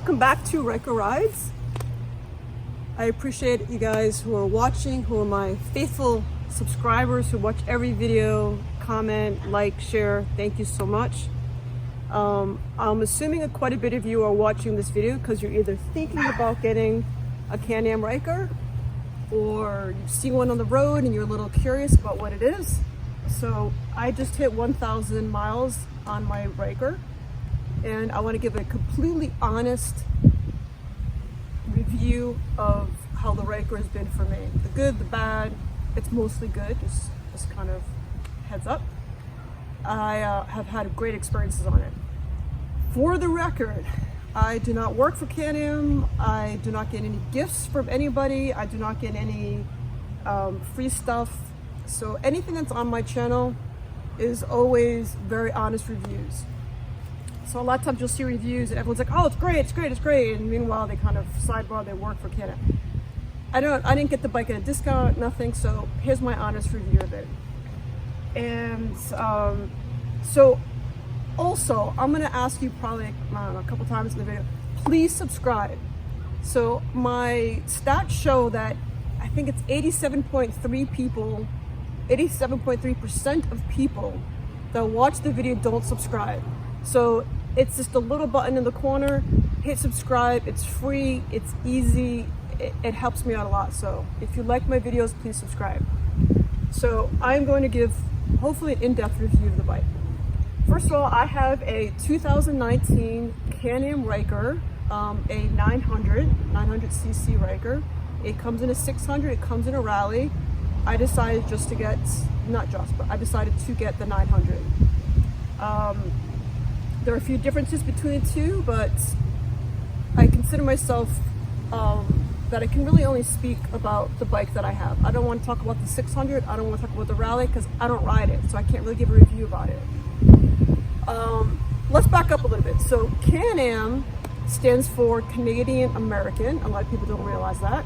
welcome back to Ryker Rides. I appreciate you guys who are watching, who are my faithful subscribers who watch every video, comment, like, share. Thank you so much. I'm assuming that quite a bit of you are watching this video because you're either thinking about getting a Can-Am Ryker, or you've seen one on the road and you're a little curious about what it is. So I just hit 1,000 miles on my Ryker, and I want to give a completely honest review of how the Ryker has been for me. The good, the bad. It's mostly good, just kind of heads up. I have had great experiences on it. For the record, I do not work for Can-Am. I do not get any gifts from anybody. I do not get any free stuff. So anything that's on my channel is always very honest reviews. So a lot of times you'll see reviews and everyone's like, oh, it's great, it's great, it's great. And meanwhile, they kind of sidebar they work for Can-Am. I didn't get the bike at a discount, nothing. So here's my honest review of it. And so also, I'm gonna ask you probably, I don't know, a couple times in the video, please subscribe. So my stats show that I think it's 87.3% of people that watch the video don't subscribe. So it's just a little button in the corner, hit subscribe, it's free, it's easy, it helps me out a lot. So if you like my videos, please subscribe. So I'm going to give hopefully an in-depth review of the bike. First of all, I have a 2019 Can-Am Ryker, a 900cc Ryker. It comes in a 600, it comes in a rally. I decided I decided to get the 900. There are a few differences between the two, but I consider myself that I can really only speak about the bike that I have. I don't want to talk about the 600, I don't want to talk about the rally because I don't ride it, so I can't really give a review about it. Let's back up a little bit. So Can-Am stands for Canadian American. A lot of people don't realize that.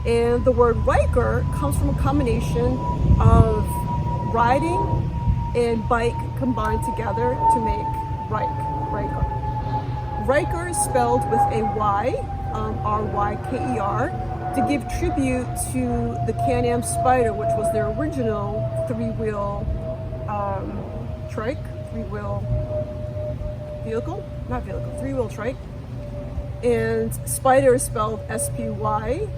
And the word Ryker comes from a combination of riding and bike combined together to make Ryker. Ryker is spelled with a Y, R-Y-K-E-R, to give tribute to the Can-Am Spyder, which was their original three-wheel trike, three-wheel trike. And Spyder is spelled S-P-Y-D-E-R,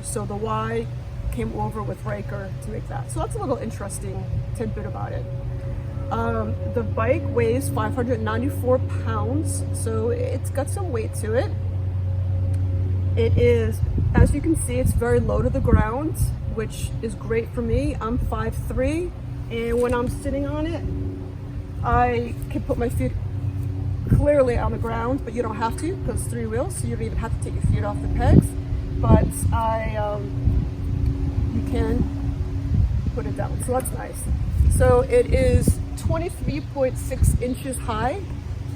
so the Y came over with Ryker to make that. So that's a little interesting tidbit about it. The bike weighs 594 pounds, so it's got some weight to it. It is, as you can see, it's very low to the ground, which is great for me. I'm 5'3", and when I'm sitting on it, I can put my feet clearly on the ground, but you don't have to because it's three wheels, so you don't even have to take your feet off the pegs. But you can put it down, so that's nice. So it is 23.6 inches high,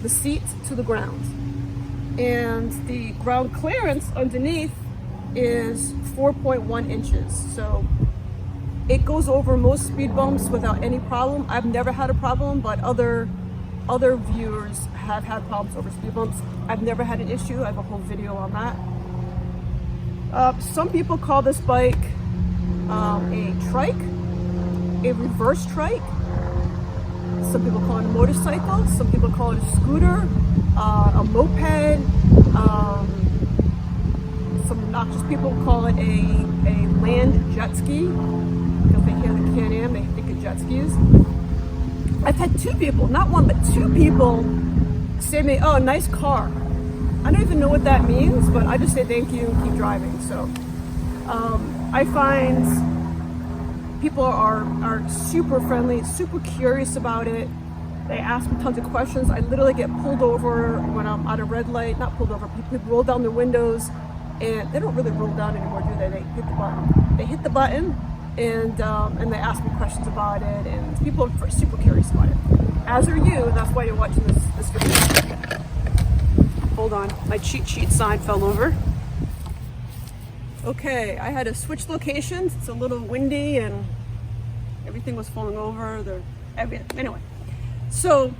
the seat to the ground. And the ground clearance underneath is 4.1 inches. So it goes over most speed bumps without any problem. I've never had a problem, but other viewers have had problems over speed bumps. I've never had an issue. I have a whole video on that. Some people call this bike a trike, a reverse trike. Some people call it a motorcycle. Some people call it a scooter, a moped. Some obnoxious people call it a land jet ski because they hear the Can-Am, they think of jet skis. I've had two people, not one, but two people say to me, oh, nice car. I don't even know what that means, but I just say thank you and keep driving. So I find people are super friendly, super curious about it. They ask me tons of questions. I literally get pulled over when I'm at a red light. Not pulled over, people roll down their windows, and they don't really roll down anymore, do they? They hit the button. They hit the button, and they ask me questions about it, and people are super curious about it. As are you, and that's why you're watching this video. Hold on, my cheat sheet sign fell over. Okay, I had to switch locations. It's a little windy and everything was falling over. Anyway, so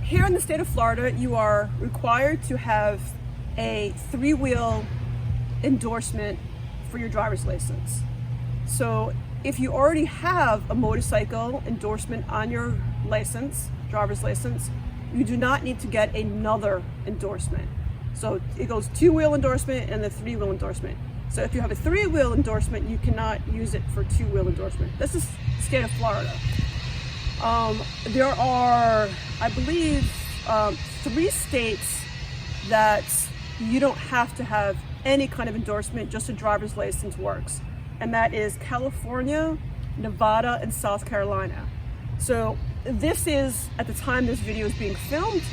here in the state of Florida, you are required to have a 3-wheel endorsement for your driver's license. So if you already have a motorcycle endorsement on your license, driver's license, you do not need to get another endorsement. So it goes 2-wheel endorsement and the 3-wheel endorsement. So if you have a 3-wheel endorsement, you cannot use it for 2-wheel endorsement. This is the state of Florida. There are, I believe, 3 states that you don't have to have any kind of endorsement, just a driver's license works. And that is California, Nevada, and South Carolina. So this is, at the time this video is being filmed,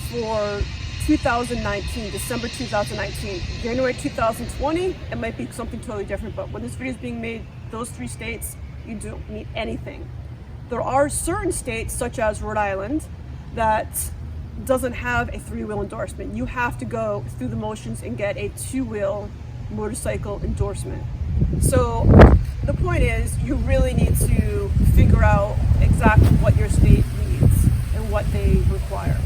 for 2019, December 2019. January 2020, it might be something totally different, but when this video is being made, those 3 states, you don't need anything. There are certain states, such as Rhode Island, that doesn't have a 3-wheel endorsement. You have to go through the motions and get a 2-wheel motorcycle endorsement. So the point is, you really need to figure out exactly what your state needs and what they require.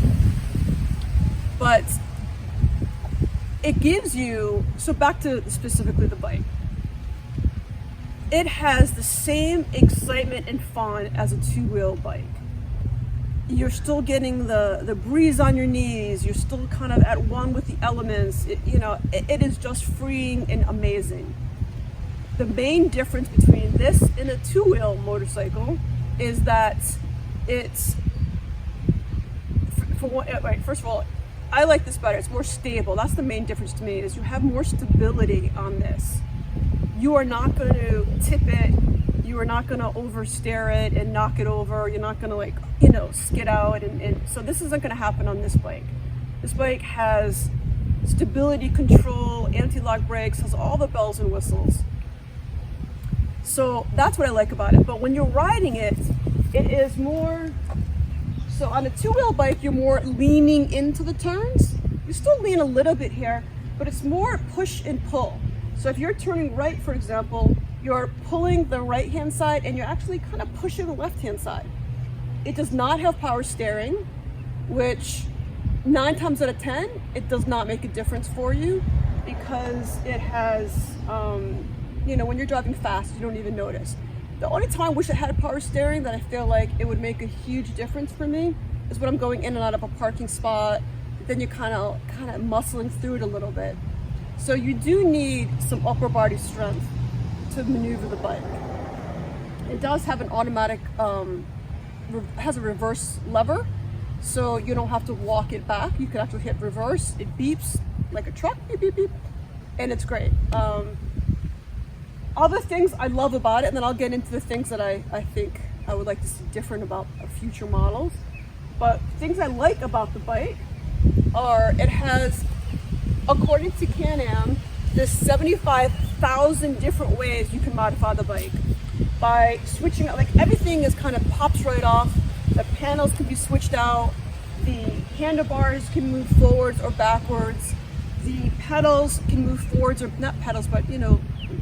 But it gives you, so back to specifically the bike, it has the same excitement and fun as a 2-wheel bike. You're still getting the breeze on your knees, you're still kind of at one with the elements. It is just freeing and amazing. The main difference between this and a 2-wheel motorcycle is that it's, first of all, I like this better. It's more stable. That's the main difference to me, is you have more stability on this. You are not going to tip it. You are not going to oversteer it and knock it over. You're not going to skid out. And so this isn't going to happen on this bike. This bike has stability control, anti-lock brakes, has all the bells and whistles. So that's what I like about it. But when you're riding it, it is more, so on a 2-wheel bike, you're more leaning into the turns. You still lean a little bit here, but it's more push and pull. So if you're turning right, for example, you're pulling the right-hand side and you're actually kind of pushing the left-hand side. It does not have power steering, which 9 times out of 10, it does not make a difference for you, because it has, when you're driving fast, you don't even notice. The only time I wish it had power steering that I feel like it would make a huge difference for me is when I'm going in and out of a parking spot. Then you're kind of muscling through it a little bit. So you do need some upper body strength to maneuver the bike. It does have an automatic, has a reverse lever, so you don't have to walk it back. You can actually hit reverse. It beeps like a truck, beep, beep, beep, and it's great. Other things I love about it, and then I'll get into the things that I think I would like to see different about future models. But things I like about the bike are, it has, according to Can-Am, there's 75,000 different ways you can modify the bike. By switching out, everything is kind of pops right off. The panels can be switched out. The handlebars can move forwards or backwards. The pedals can move forwards, or not pedals, but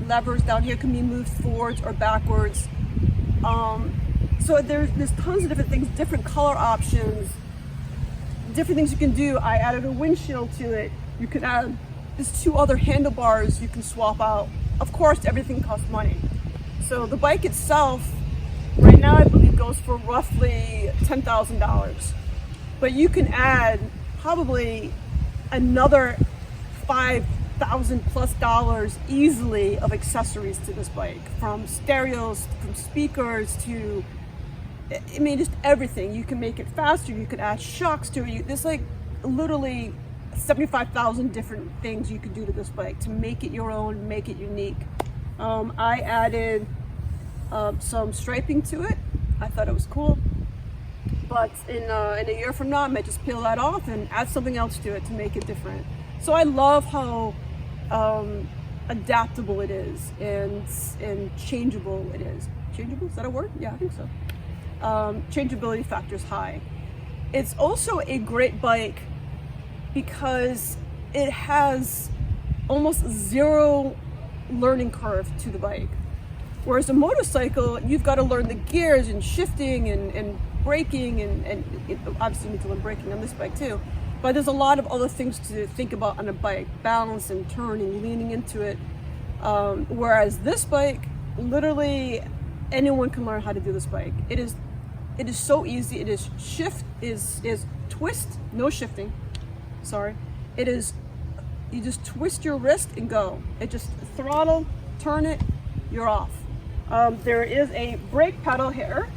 levers down here can be moved forwards or backwards. So there's tons of different things, different color options, different things you can do. I added a windshield to it. You can add, there's 2 other handlebars you can swap out. Of course, everything costs money. So the bike itself, right now I believe goes for roughly $10,000. But you can add probably another $5,000+ easily of accessories to this bike, from stereos, from speakers to, just everything. You can make it faster, you can add shocks to it. There's literally 75,000 different things you can do to this bike to make it your own, make it unique. I added some striping to it. I thought it was cool. But in a year from now, I might just peel that off and add something else to it to make it different. So I love how adaptable it is and changeable it is. Changeable, is that a word? Yeah, I think so. Changeability factor is high. It's also a great bike because it has almost zero learning curve to the bike. Whereas a motorcycle, you've got to learn the gears and shifting and braking, and obviously you need to learn braking on this bike too. But there's a lot of other things to think about on a bike, balance and turning, leaning into it. Whereas this bike, literally anyone can learn how to do this bike. It is so easy. It is twist, no shifting. Sorry. It is, you just twist your wrist and go. It just throttle, turn it, you're off. There is a brake pedal here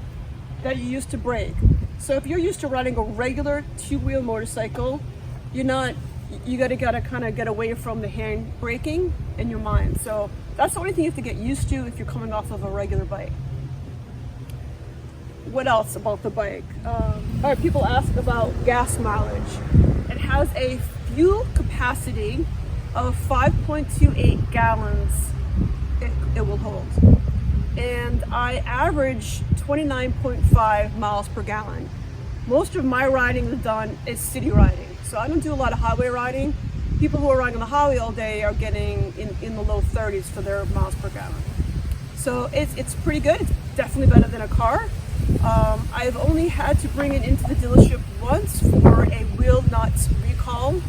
that you use to brake. So if you're used to riding a regular two-wheel motorcycle, you gotta kind of get away from the hand braking in your mind. So that's the only thing you have to get used to if you're coming off of a regular bike. What else about the bike? All right, people ask about gas mileage. It has a fuel capacity of 5.28 gallons it will hold. And I average 29.5 miles per gallon. Most of my riding is city riding. So I don't do a lot of highway riding. People who are riding on the highway all day are getting in the low 30s for their miles per gallon. So it's pretty good. It's definitely better than a car. I've only had to bring it into the dealership once for a wheel nut recall.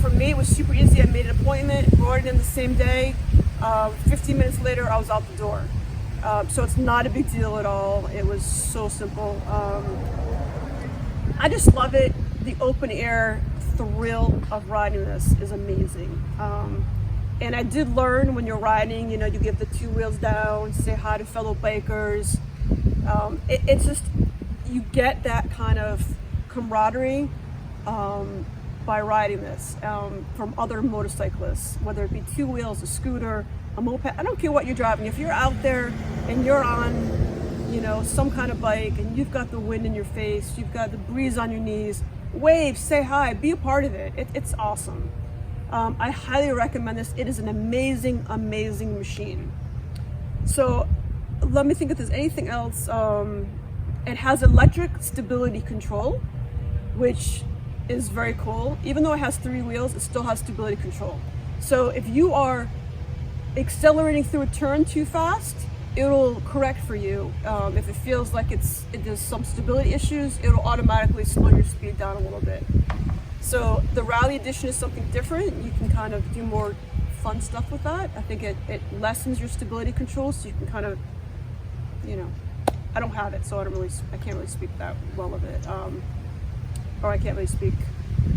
For me, it was super easy. I made an appointment, brought it in the same day. 15 minutes later, I was out the door. So it's not a big deal at all. It was so simple. I just love it. The open air thrill of riding this is amazing. And I did learn when you're riding, you give the two wheels down, say hi to fellow bikers. It's just, you get that kind of camaraderie by riding this from other motorcyclists, whether it be two wheels, a scooter, a moped. I don't care what you're driving. If you're out there and you're on, some kind of bike and you've got the wind in your face, you've got the breeze on your knees, wave, say hi, be a part of it. It's awesome. I highly recommend this. It is an amazing, amazing machine. So let me think if there's anything else. It has electric stability control, which is very cool. Even though it has three wheels, it still has stability control. So if you are accelerating through a turn too fast, it'll correct for you. If it feels like there's some stability issues, it'll automatically slow your speed down a little bit. So the Rally Edition is something different. You can kind of do more fun stuff with that. I think it lessens your stability control, so you can kind of, I don't have it, so I can't really speak that well of it. Or I can't really speak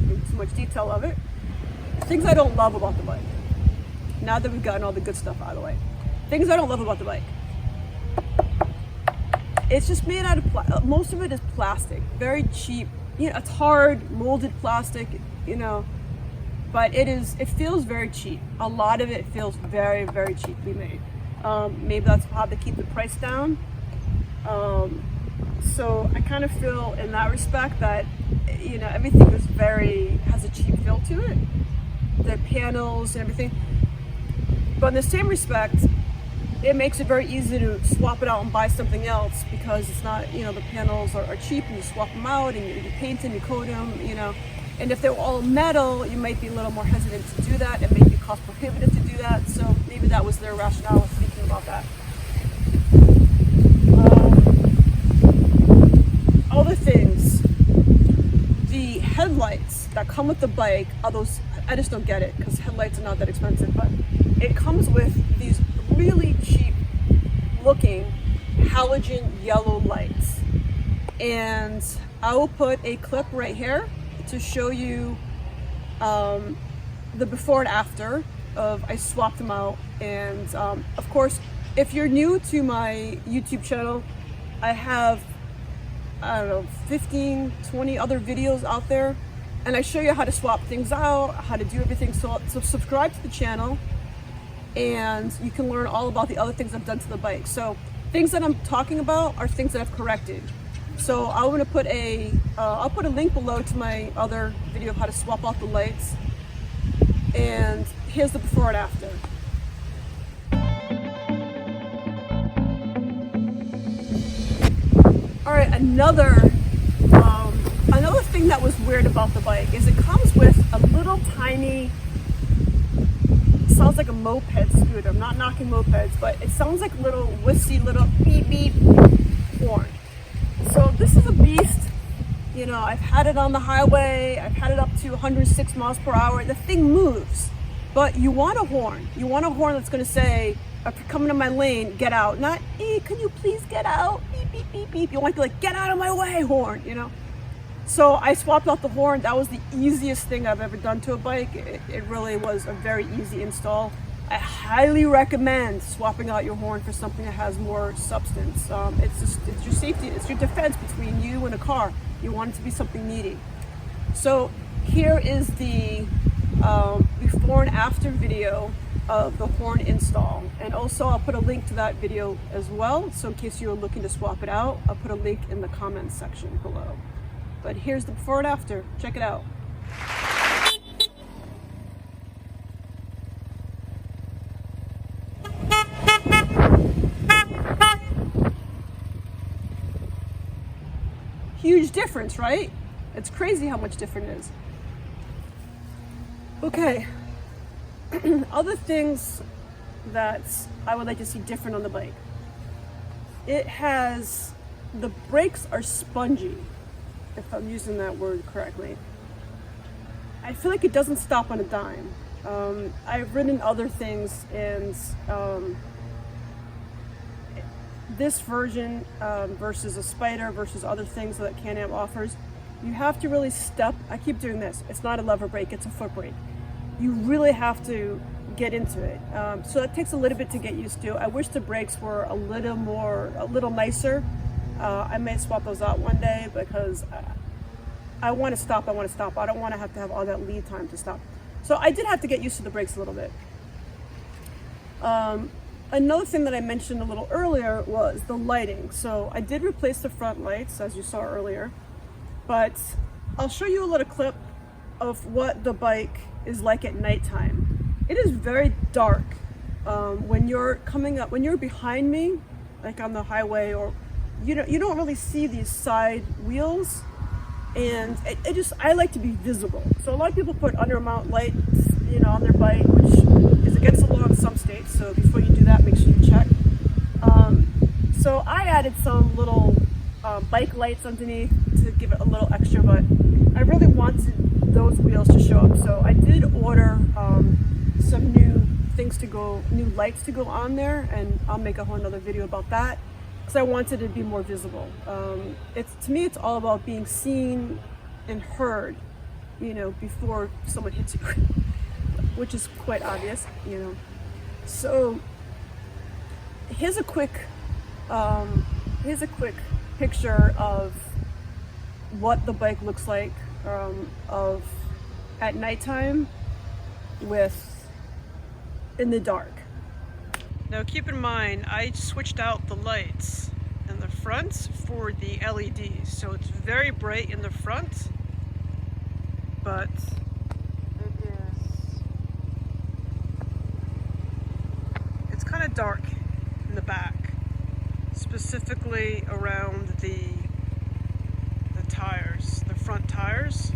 in too much detail of it. Things I don't love about the bike. Now that we've gotten all the good stuff out of the way. Things I don't love about the bike. It's just made out of most of it is plastic, very cheap. It's hard molded plastic, but it feels very cheap. A lot of it feels very, very cheaply made. Maybe that's how they keep the price down. So I kind of feel in that respect that, everything has a cheap feel to it. The panels and everything. But in the same respect, it makes it very easy to swap it out and buy something else, because it's not, the panels are cheap and you swap them out and you paint them, you coat them, and if they're all metal, you might be a little more hesitant to do that. It may be cost prohibitive to do that, so maybe that was their rationale of thinking about that. Other things, the headlights that come with the bike are those, I just don't get it, because headlights are not that expensive, but it comes with these really cheap looking halogen yellow lights. And I will put a clip right here to show you the before and after of I swapped them out. And of course, if you're new to my YouTube channel, I have, 15, 20 other videos out there, and I show you how to swap things out, how to do everything. So subscribe to the channel, and you can learn all about the other things I've done to the bike. So things that I'm talking about are things that I've corrected. So I'm gonna put I'll put a link below to my other video of how to swap out the lights. And here's the before and after. All right, another thing that was weird about the bike is it comes with a little tiny, sounds like a moped scooter. I'm not knocking mopeds, but it sounds like a little whistly little beep beep horn. So this is a beast. You know, I've had it on the highway. I've had it up to 106 miles per hour. The thing moves, but you want a horn. You want a horn that's going to say, if you're coming to my lane, get out. Not, hey, can you please get out? Beep, beep, beep, beep. You want to be like, get out of my way, horn, you know? So I swapped out the horn. That was the easiest thing I've ever done to a bike. It really was a very easy install. I highly recommend swapping out your horn for something that has more substance. It's your safety, it's your defense between you and a car. You want it to be something meaty. So here is the before and after video of the horn install. And also I'll put a link to that video as well. So in case you're looking to swap it out, I'll put a link in the comments section below. But here's the before and after. Check it out. Huge difference, right? It's crazy how much different it is. Okay. Other things that I would like to see different on the bike. It has, the brakes are spongy, if I'm using that word correctly. I feel like it doesn't stop on a dime. I've ridden other things, and this version versus a Spyder versus other things that Can-Am offers, you have to really step. I keep doing this. It's not a lever brake, it's a foot brake. You really have to get into it. So it takes a little bit to get used to. I wish the brakes were a little nicer. I may swap those out one day because I want to stop. I don't want to have all that lead time to stop. So I did have to get used to the brakes a little bit. Another thing that I mentioned a little earlier was the lighting. So I did replace the front lights, as you saw earlier, but I'll show you a little clip of what the bike is like at nighttime. It is very dark. When you're coming up, when you're behind me, like on the highway, or you don't really see these side wheels, and I like to be visible. So a lot of people put undermount lights, on their bike, which is against the law in some states. So before you do that, make sure you check. So I added some little bike lights underneath to give it a little extra, but I really wanted those wheels to show up. So I did order some new lights to go on there, and I'll make a whole another video about that because I wanted it to be more visible. To me, it's all about being seen and heard, before someone hits you, which is quite obvious, So here's a quick picture of what the bike looks like at nighttime in the dark. Now keep in mind, I switched out the lights in the front for the LEDs, so it's very bright in the front, but it's kind of dark in the back, specifically around the tires, the front tires.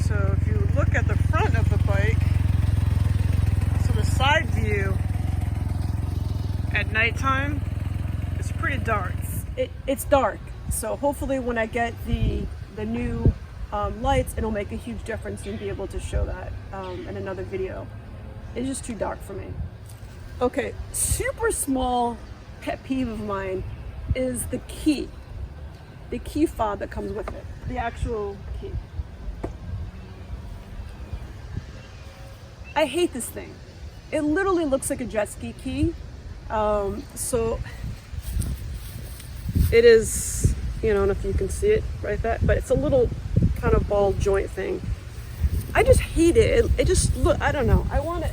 So if you look at the front of the bike, so the side view at nighttime, it's pretty dark. It's dark. So hopefully when I get the new lights, it'll make a huge difference and be able to show that in another video. It's just too dark for me. Okay, super small pet peeve of mine is the key fob that comes with it, the actual key. I hate this thing. It literally looks like a jet ski key. So it is, I don't know if you can see it right there, but it's a little kind of ball joint thing. I just hate it. It just look, I don't know. I want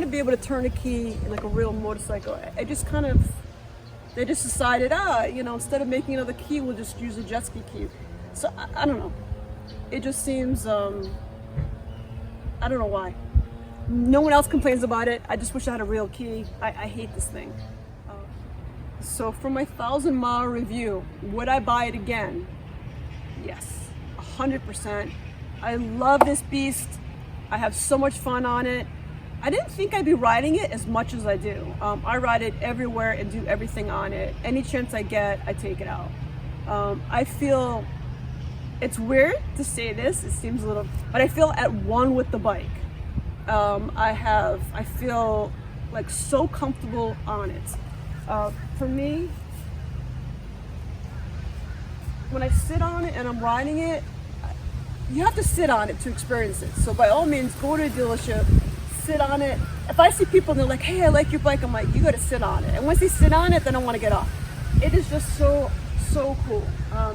to be able to turn a key like a real motorcycle. They just decided, instead of making another key, we'll just use a jet ski key. So I don't know. It just seems, I don't know why. No one else complains about it. I just wish I had a real key. I hate this thing. So for my 1,000-mile review, would I buy it again? Yes, 100%. I love this beast. I have so much fun on it. I didn't think I'd be riding it as much as I do. I ride it everywhere and do everything on it. Any chance I get, I take it out. I feel, it's weird to say this, it seems a little, but I feel at one with the bike. I feel like so comfortable on it. For me, when I sit on it and I'm riding it, you have to sit on it to experience it. So by all means, go to a dealership, sit on it. If I see people and they're like, hey, I like your bike, I'm like, you gotta sit on it. And once they sit on it, then I wanna get off. It is just so cool. I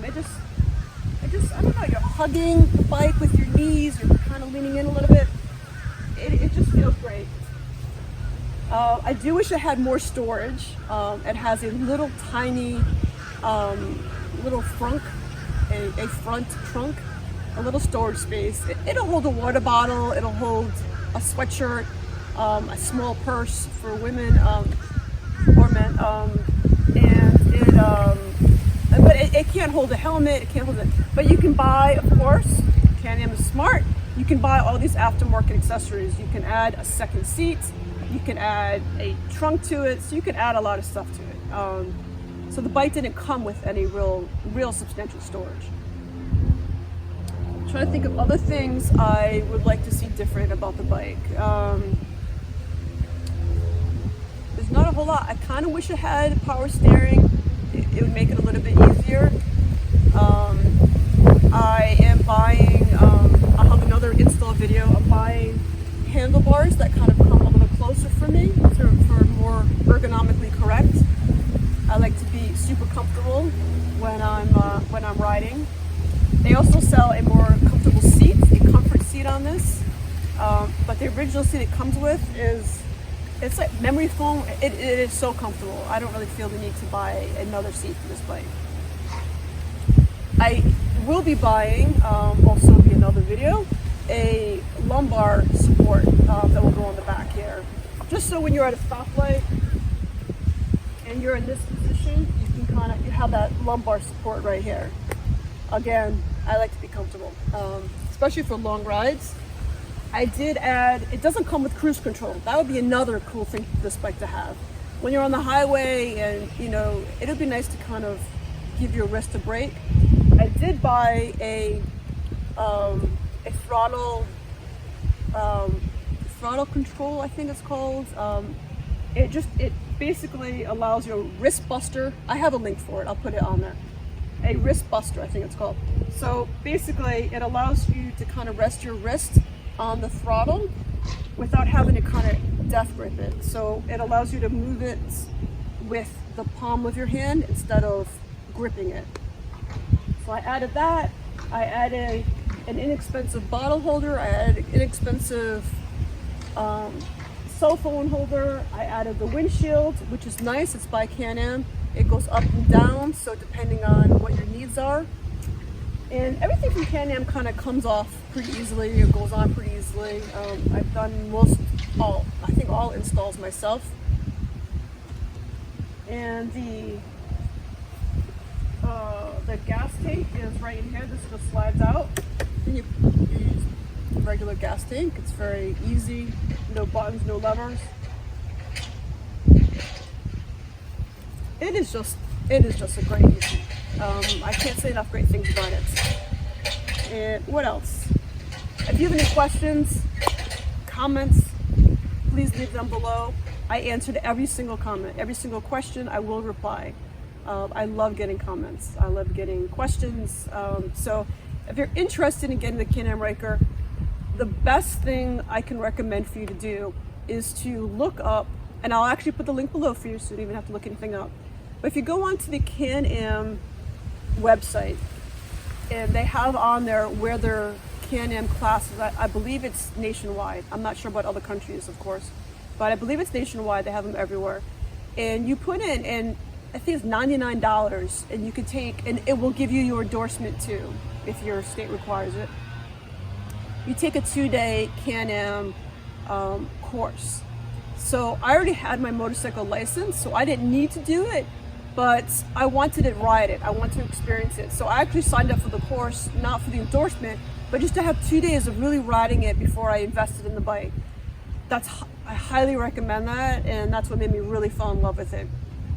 don't know, you're hugging the bike with your knees, you're kind of leaning in a little bit. It just feels great. I do wish it had more storage. It has a little tiny little front trunk, a little storage space. It'll hold a water bottle, it'll hold a sweatshirt, a small purse for women or men, but it can't hold a helmet, it can't hold it. But you can buy, of course, Can-Am is smart, you can buy all these aftermarket accessories. You can add a second seat, you can add a trunk to it, so you can add a lot of stuff to it. So the bike didn't come with any real substantial storage. I'm trying to think of other things I would like to see different about the bike. There's not a whole lot. I kind of wish it had power steering. It would make it a little bit easier. I am buying, I'll have another install video, I'm buying handlebars that kind of come a little closer for me, for more ergonomically correct. I like to be super comfortable when I'm riding. They also sell a more comfortable seat, a comfort seat on this. But the original seat it comes with it's like memory foam. It is so comfortable. I don't really feel the need to buy another seat for this bike. I will be buying, also be another video, a lumbar support that will go on the back here. Just so when you're at a stoplight and you're in this position, you can you have that lumbar support right here. Again, I like to be comfortable, especially for long rides. I did add, it doesn't come with cruise control. That would be another cool thing for this bike to have. When you're on the highway and, it would be nice to kind of give your wrist a break. I did buy a throttle control, I think it's called. It basically allows your wrist buster. I have a link for it, I'll put it on there. A wrist buster, I think it's called. So basically it allows you to kind of rest your wrist on the throttle without having to kind of death grip it. So it allows you to move it with the palm of your hand instead of gripping it. So I added that. I added an inexpensive bottle holder. I added an inexpensive cell phone holder. I added the windshield, which is nice. It's by Can-Am. It goes up and down, so depending on what your needs are. And everything from Can-Am kind of comes off pretty easily. It goes on pretty easily. I've done I think all installs myself. And the gas tank is right in here. This just slides out. And you use a regular gas tank. It's very easy. No buttons, no levers. It is just a great easy. I can't say enough great things about it. And what else? If you have any questions, comments, please leave them below. I answered every single comment, every single question. I will reply. I love getting comments. I love getting questions. So if you're interested in getting the Can-Am Ryker, the best thing I can recommend for you to do is to look up, and I'll actually put the link below for you so you don't even have to look anything up. But if you go onto the Can-Am website, and they have on there where their Can-Am classes, I believe it's nationwide. I'm not sure about other countries, of course, but I believe it's nationwide. They have them everywhere. And you put in, and I think it's $99, and you can take, and it will give you your endorsement too, if your state requires it. You take a 2-day Can-Am course. So I already had my motorcycle license, so I didn't need to do it, but I wanted to ride it. I wanted to experience it. So I actually signed up for the course, not for the endorsement, but just to have 2 days of really riding it before I invested in the bike. I highly recommend that, and that's what made me really fall in love with it.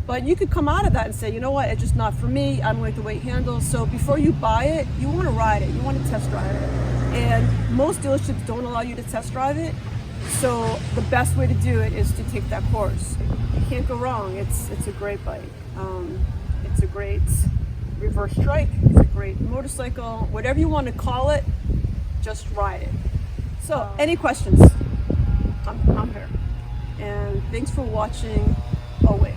But you could come out of that and say, you know what, it's just not for me. I don't like the way it handles. So before you buy it, you want to ride it. You want to test drive it. And most dealerships don't allow you to test drive it. So the best way to do it is to take that course. You can't go wrong. It's a great bike. It's a great reverse trike. It's a great motorcycle. Whatever you want to call it, just ride it. So any questions? I'm here. And thanks for watching. Oh wait.